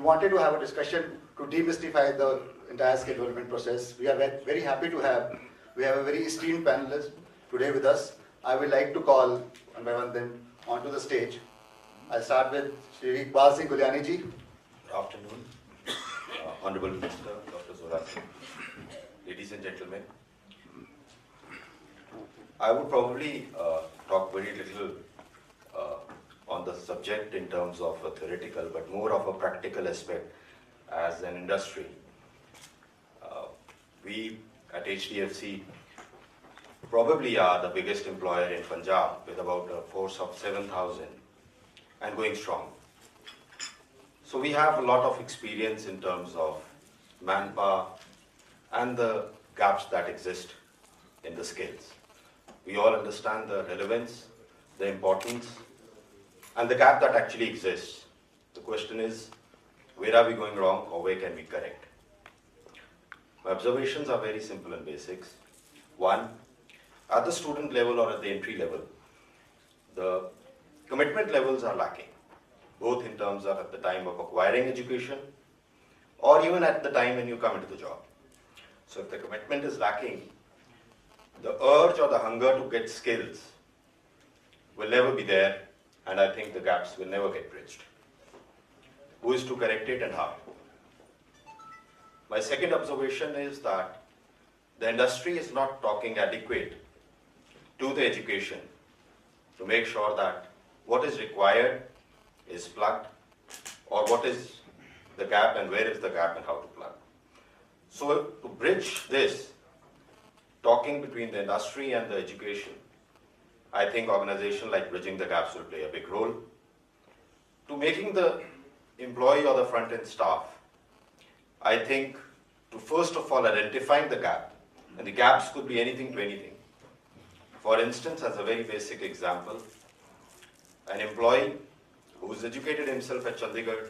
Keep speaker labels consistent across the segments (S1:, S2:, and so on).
S1: wanted to have a discussion to demystify the entire skill development process. We are very happy to have a very esteemed panelist today with us. I would like to call one by one them onto the stage. I'll start with Shri Iqbal Singh Guliani ji.
S2: Good afternoon, Honorable Minister, Dr. Zohra Singh, ladies and gentlemen. I would probably talk very little on the subject in terms of a theoretical, but more of a practical aspect as an industry. We at HDFC probably are the biggest employer in Punjab with about a force of 7,000 and going strong. So we have a lot of experience in terms of manpower and the gaps that exist in the skills. We all understand the relevance, the importance, and the gap that actually exists. The question is, where are we going wrong or where can we correct? My observations are very simple and basics. One, at the student level or at the entry level, the commitment levels are lacking, both in terms of at the time of acquiring education or even at the time when you come into the job. So if the commitment is lacking, the urge or the hunger to get skills will never be there, and I think the gaps will never get bridged. Who is to correct it and how? My second observation is that the industry is not talking adequate to the education to make sure that what is required is plugged, or what is the gap and where is the gap and how to plug. So to bridge this, talking between the industry and the education, I think organizations like Bridging the Gaps will play a big role. To making the employee or the front-end staff, I think to first of all identifying the gap, and the gaps could be anything to anything. For instance, as a very basic example, an employee who is educated himself at Chandigarh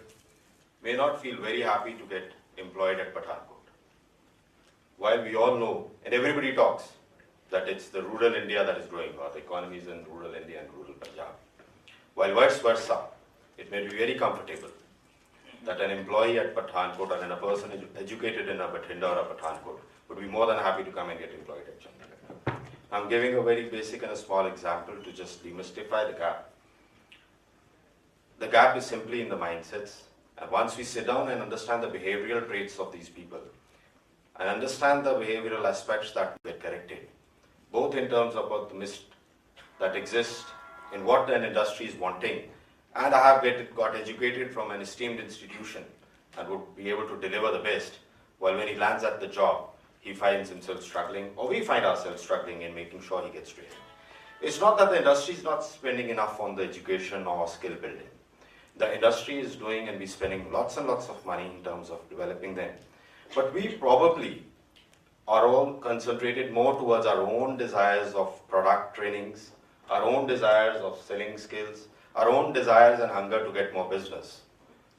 S2: may not feel very happy to get employed at Pathankot. While we all know, and everybody talks, that it's the rural India that is growing, or the economy is in rural India and rural Punjab. While vice versa, it may be very comfortable that an employee at Pathankot and a person educated in a Bathinda or a Pathankot would be more than happy to come and get employed at Chandigarh. I'm giving a very basic and a small example to just demystify the gap. The gap is simply in the mindsets, and once we sit down and understand the behavioral traits of these people, and understand the behavioral aspects that get corrected, both in terms of what the mist that exists in what an industry is wanting, and I have got educated from an esteemed institution and would be able to deliver the best, while when he lands at the job, he finds himself struggling, or we find ourselves struggling in making sure he gets trained. It's not that the industry is not spending enough on the education or skill building. The industry is doing, and we're spending lots and lots of money in terms of developing them. But we probably are all concentrated more towards our own desires of product trainings, our own desires of selling skills, our own desires and hunger to get more business.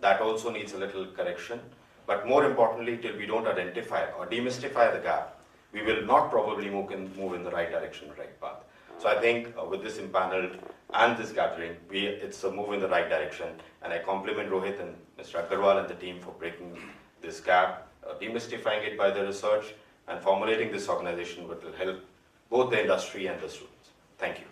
S2: That also needs a little correction. But more importantly, till we don't identify or demystify the gap, we will not probably move in the right direction, right path. So I think with this impaneled and this gathering, it's a move in the right direction. And I compliment Rohit and Mr. Agarwal and the team for breaking this gap, demystifying it by the research, and formulating this organization which will help both the industry and the students. Thank you.